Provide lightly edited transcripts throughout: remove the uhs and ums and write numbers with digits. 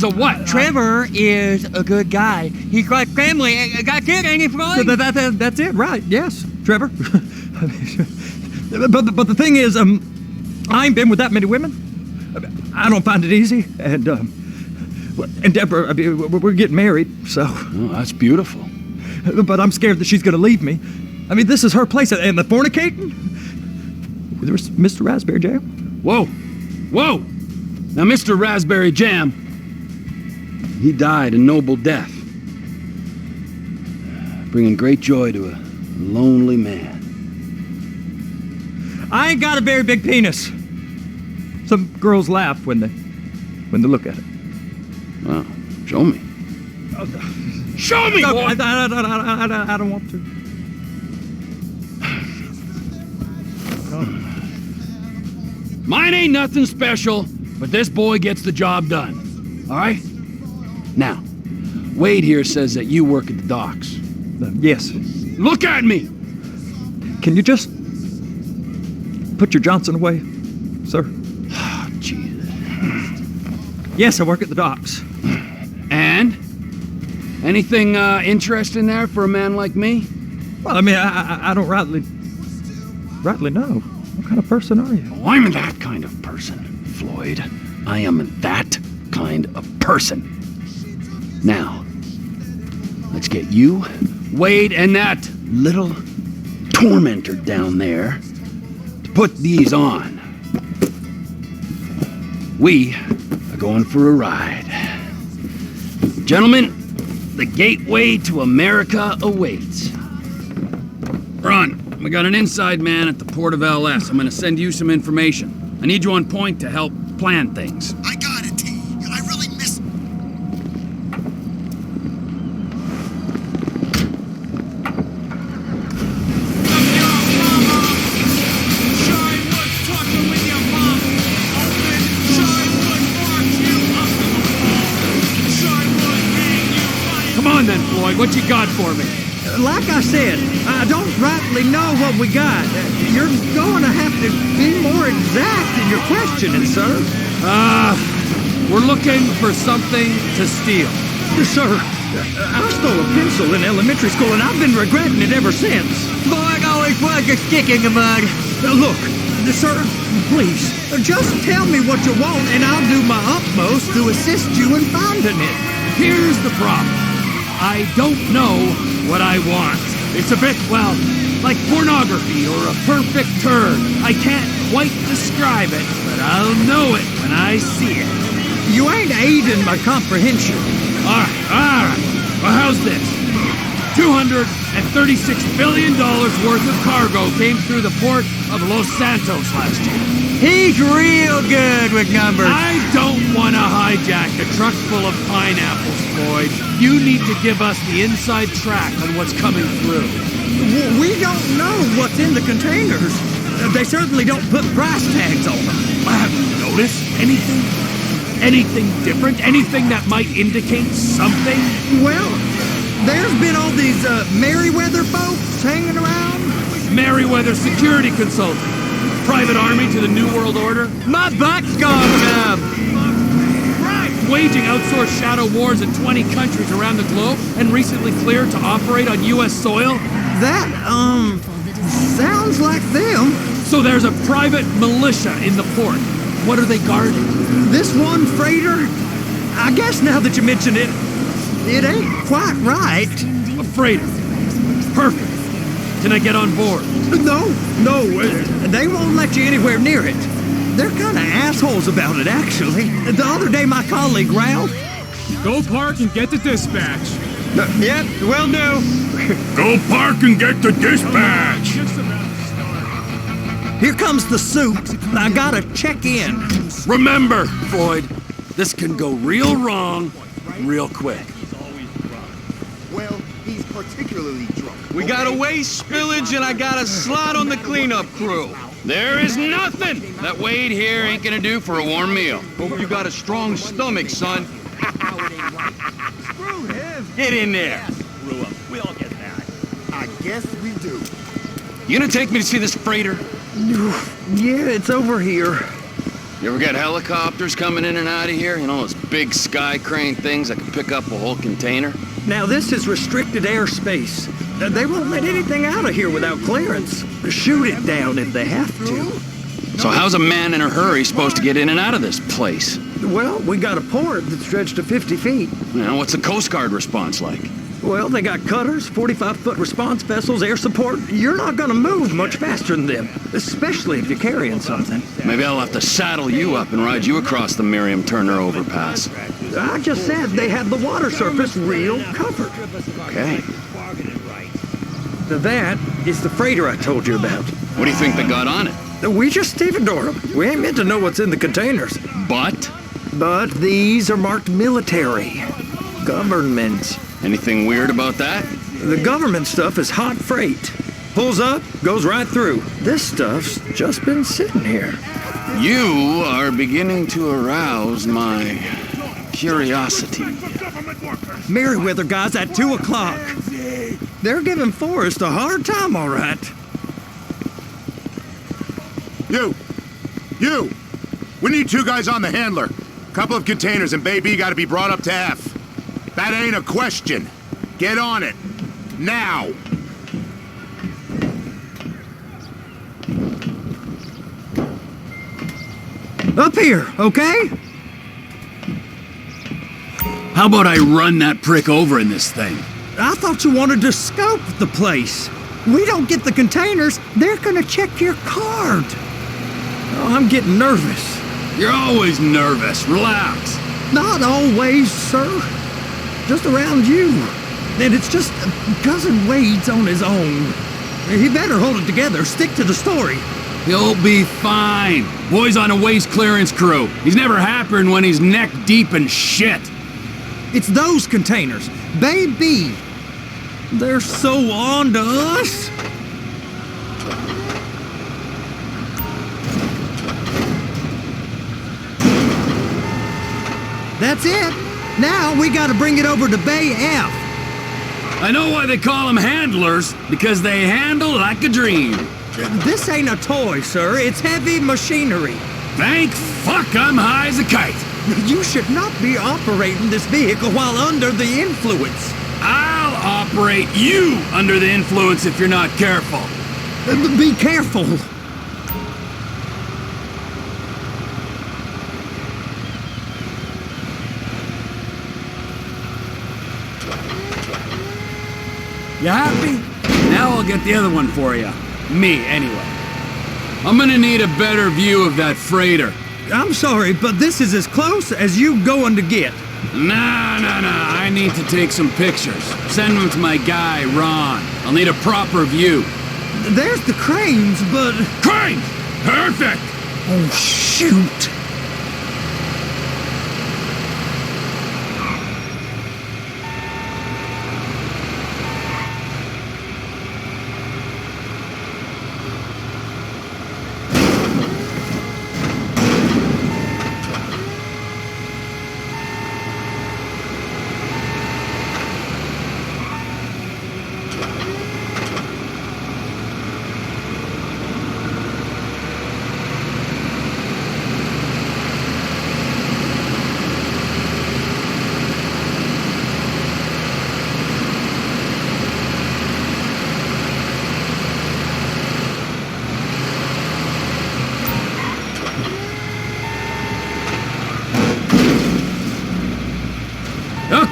So what? Trevor is a good guy. He's like family. Got it, ain't he, Floyd? That's it, right? Yes, Trevor. but the thing is, I ain't been with that many women. I don't find it easy, and Deborah, I mean, we're getting married, so. Oh, that's beautiful. But I'm scared that she's gonna leave me. I mean, this is her place, and the fornicating? There's Mr. Raspberry Jam. Whoa, whoa! Now, Mr. Raspberry Jam, he died a noble death, bringing great joy to a lonely man. I ain't got a very big penis. Some girls laugh when they look at it. Well, show me. Show me, No, boy! I don't want to. Mine ain't nothing special, but this boy gets the job done. All right? Now, Wade here says that you work at the docks. Yes. Look at me! Can you just put your Johnson away, sir? Oh, Jesus. Yes, I work at the docks. And? Anything interesting there for a man like me? Well, I mean, I don't rightly know. What kind of person are you? Oh, I'm that kind of person, Floyd. I am that kind of person. Now, let's get you, Wade, and that little tormentor down there to put these on. We are going for a ride. Gentlemen, the gateway to America awaits. Ron, we got an inside man at the port of LS. I'm gonna send you some information. I need you on point to help plan things. I got it, T. I really miss... Come on then, Floyd, what you got for me? Like I said, I don't rightly know what we got. You're going to have to be more exact in your questioning, sir. We're looking for something to steal. Sir, I stole a pencil in elementary school, and I've been regretting it ever since. Boy, always was a stick in the mud. Look, sir, please, just tell me what you want, and I'll do my utmost to assist you in finding it. Here's the problem. I don't know what I want. It's a bit, well, like pornography or a perfect turd. I can't quite describe it, but I'll know it when I see it. You ain't aiding my comprehension. All right. Well, how's this? $236 billion worth of cargo came through the port of Los Santos last year. He's real good with numbers. I don't want to hijack a truck full of pineapples, Floyd. You need to give us the inside track on what's coming through. We don't know what's in the containers. They certainly don't put price tags on them. Have you noticed anything? Anything different? Anything that might indicate something? Well, there's been all these Merryweather folks hanging around. Merryweather security consultant. Private army to the New World Order. My butt's gone numb. Waging outsourced shadow wars in 20 countries around the globe and recently cleared to operate on U.S. soil. That, sounds like them. So there's a private militia in the port. What are they guarding? This one freighter? I guess now that you mention it, it ain't quite right. A freighter. Perfect. Can I get on board? No, they won't let you anywhere near it. They're kind of assholes about it, actually. The other day, my colleague, Ralph... Go park and get the dispatch. Yep, will do. Go park and get the dispatch. Here comes the soup. I gotta check in. Remember, Floyd, this can go real wrong real quick. Well, he's particularly drunk. We got a waste spillage and I got a slot on the cleanup crew. There is nothing that Wade here ain't gonna do for a warm meal. Hope you got a strong stomach, son. Screw him. Get in there. We all get that. I guess we do. You gonna take me to see this freighter? Yeah, it's over here. You ever get helicopters coming in and out of here? You know, those big sky crane things that can pick up a whole container? Now, this is restricted airspace. They won't let anything out of here without clearance. Shoot it down if they have to. So how's a man in a hurry supposed to get in and out of this place? Well, we got a port that stretched to 50 feet. You know, what's the Coast Guard response like? Well, they got cutters, 45-foot response vessels, air support. You're not gonna move much faster than them, especially if you're carrying something. Maybe I'll have to saddle you up and ride you across the Miriam Turner overpass. I just said they had the water surface real covered. Okay. That is the freighter I told you about. What do you think they got on it? We just stevedore them. We ain't meant to know what's in the containers. But these are marked military. Government. Anything weird about that? The government stuff is hot freight. Pulls up, goes right through. This stuff's just been sitting here. You are beginning to arouse my curiosity. Merriweather guys at 2 o'clock. They're giving Forrest a hard time, all right. You! We need 2 guys on the handler. Couple of containers and Baby gotta be brought up to F. That ain't a question. Get on it. Now! Up here, okay? How about I run that prick over in this thing? I thought you wanted to scope the place. We don't get the containers, they're gonna check your card. Oh, I'm getting nervous. You're always nervous. Relax. Not always, sir. Just around you. And it's just Cousin Wade's on his own. He better hold it together, stick to the story. He'll be fine. Boy's on a waste clearance crew. He's never happier when he's neck deep in shit. It's those containers. Baby. They're so on to us. That's it. Now we gotta bring it over to Bay F. I know why they call them handlers, because they handle like a dream. This ain't a toy, sir. It's heavy machinery. Thank fuck I'm high as a kite. You should not be operating this vehicle while under the influence. I'll operate you under the influence if you're not careful. Be careful. You happy? Now I'll get the other one for you. Me, anyway. I'm gonna need a better view of that freighter. I'm sorry, but this is as close as you going to get. Nah. I need to take some pictures. Send them to my guy, Ron. I'll need a proper view. There's the cranes, but... Crane! Perfect! Oh, shoot!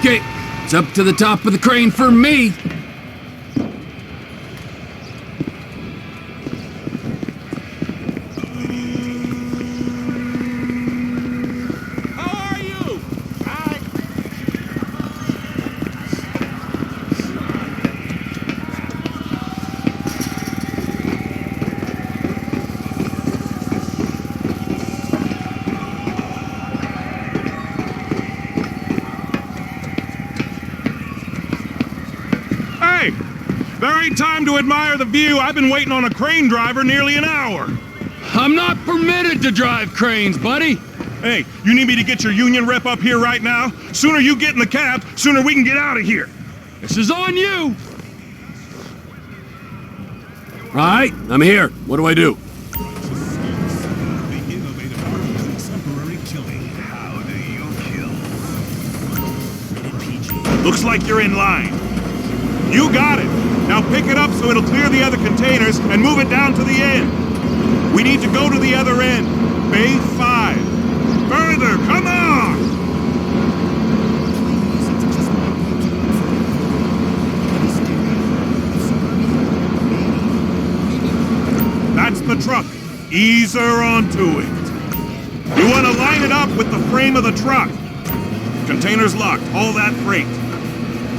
Okay, it's up to the top of the crane for me. How are you? Hey, there ain't time to admire the view. I've been waiting on a crane driver nearly an hour. I'm not permitted to drive cranes, buddy. Hey, you need me to get your union rep up here right now? Sooner you get in the cab, sooner we can get out of here. This is on you. All right, I'm here. What do I do? Looks like you're in line. You got it. Now pick it up so it'll clear the other containers and move it down to the end. We need to go to the other end. Bay 5. Further, come on! That's the truck. Ease her onto it. You want to line it up with the frame of the truck. Container's locked. All that freight.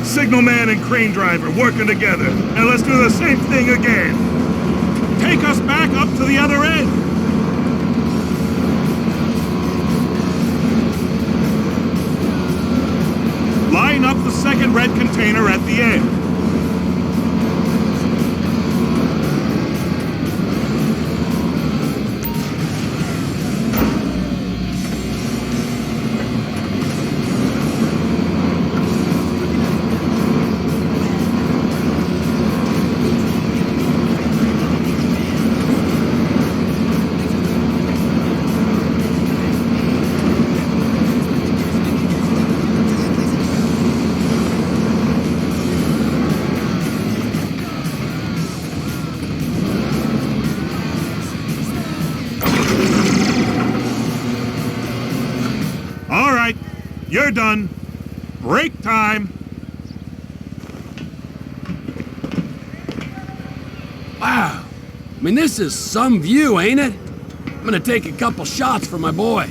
Signalman and crane driver working together. And let's do the same thing again. Take us back up to the other end. Line up the second red container at the end. All right, you're done. Break time. Wow. I mean, this is some view, ain't it? I'm gonna take a couple shots for my boy.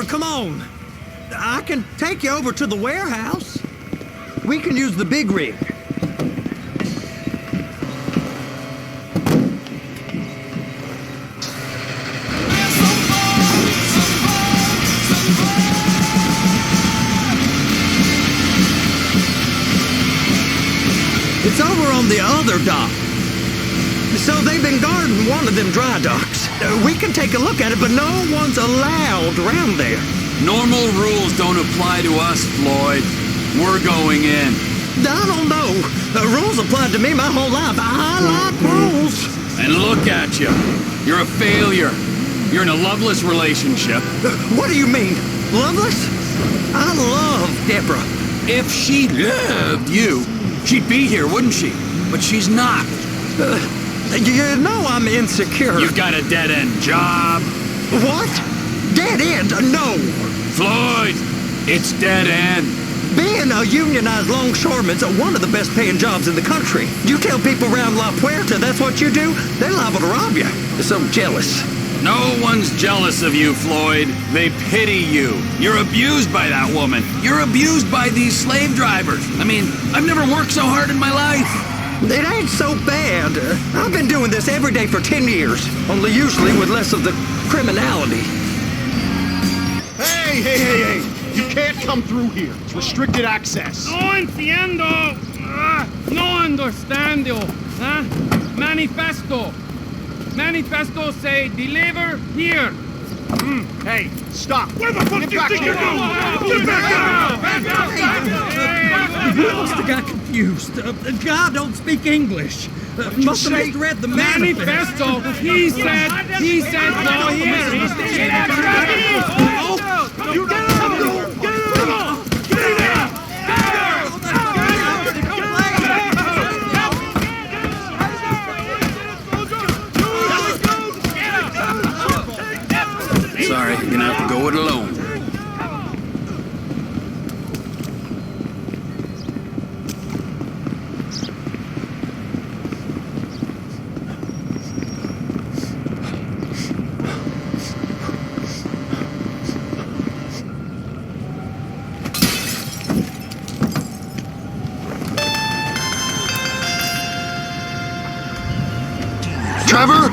Come on. I can take you over to the warehouse. We can use the big rig. It's over on the other dock. So they've been guarding one of them dry docks. We can take a look at it, but no one's allowed around there. Normal rules don't apply to us, Floyd. We're going in. I don't know. Rules applied to me my whole life. I like rules. And look at you. You're a failure. You're in a loveless relationship. What do you mean? Loveless? I love Deborah. If she loved you, she'd be here, wouldn't she? But she's not. You know I'm insecure. You've got a dead-end job. What? Dead end? No. Floyd, it's dead end. Being a unionized longshoreman's one of the best paying jobs in the country. You tell people around La Puerta that's what you do, they're liable to rob you. They're so jealous. No one's jealous of you, Floyd. They pity you. You're abused by that woman. You're abused by these slave drivers. I mean, I've never worked so hard in my life. It ain't so bad. I've been doing this every day for 10 years, only usually with less of the criminality. Hey! You can't come through here. It's restricted access. No entiendo. No understand you. Huh? Manifesto. Manifesto say deliver here. Hey, stop. Where the fuck do you think you're going? Get back out! You must have got confused. God don't speak English. Must have misread the manifesto. Manifesto. He said go here. You get out! Get out! Get out! Sorry, you're gonna have to go it alone. Trevor,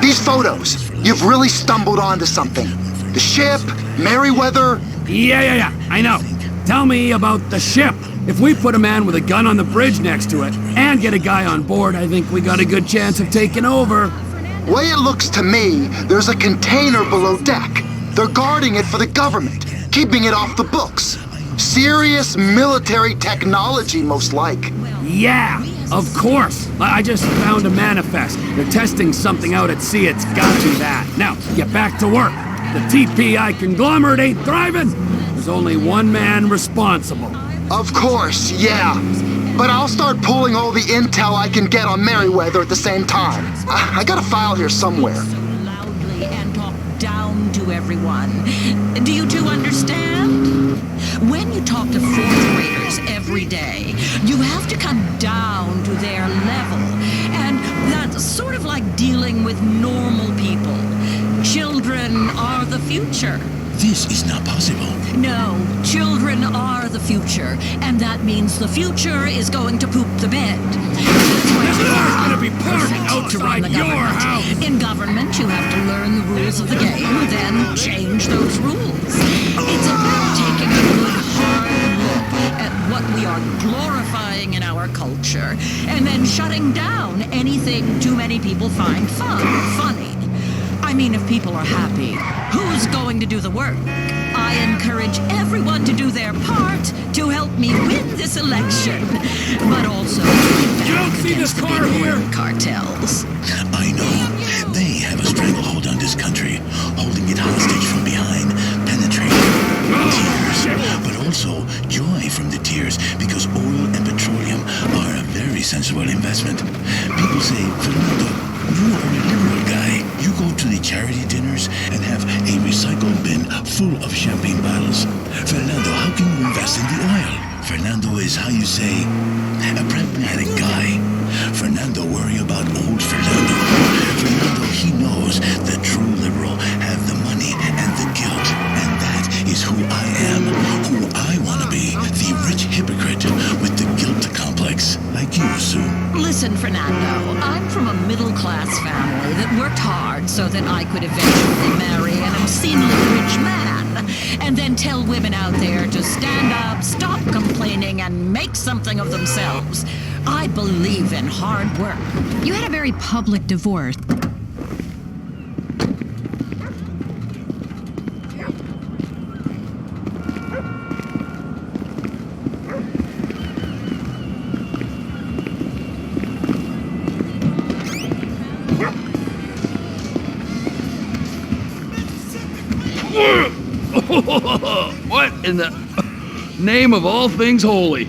these photos, you've really stumbled onto something. The ship, Merryweather. Yeah, I know. Tell me about the ship. If we put a man with a gun on the bridge next to it and get a guy on board, I think we got a good chance of taking over. Way it looks to me, there's a container below deck. They're guarding it for the government, keeping it off the books. Serious military technology, most like. Yeah, of course. I just found a manifest. They're testing something out at sea. It's gotta be that. Now, get back to work. The TPI conglomerate ain't thriving. There's only one man responsible. Of course, yeah. But I'll start pulling all the intel I can get on Merryweather at the same time. I got a file here somewhere. So loudly and talk down to everyone. Do you two understand? When you talk to fourth graders every day, you have to come down to their level. And that's sort of like dealing with normal people. Children are the future. This is not possible. No, children are the future, and that means the future is going to poop the bed. That's why There's you always are gonna be party perfect to run outside the your government. house. In government, you have to learn the rules of the game, then change those rules. It's about taking a good hard look at what we are glorifying in our culture, and then shutting down anything too many people find funny. I mean, if people are happy, who's going to do the work? I encourage everyone to do their part to help me win this election, but also You don't see this against the car big here? oil cartels. I know. They have a stranglehold on this country, holding it hostage from behind, penetrating. Tears, but also joy from the tears, because oil and petroleum are a very sensible investment. People say, Fernando, you are a liberal guy. You go to the charity dinners and have a recycle bin full of champagne bottles. Fernando, how can you invest in the oil? Fernando is, how you say, a pragmatic guy. Fernando worry about old Fernando. Fernando, he knows the true liberal have the money and the guilt. And that is who I am, who I want to be. The rich hypocrite with the guilt complex, like you, Sue. Listen, Fernando, I'm from a middle-class family that worked hard so that I could eventually marry an obscenely rich man, and then tell women out there to stand up, stop complaining, and make something of themselves. I believe in hard work. You had a very public divorce. What in the name of all things holy?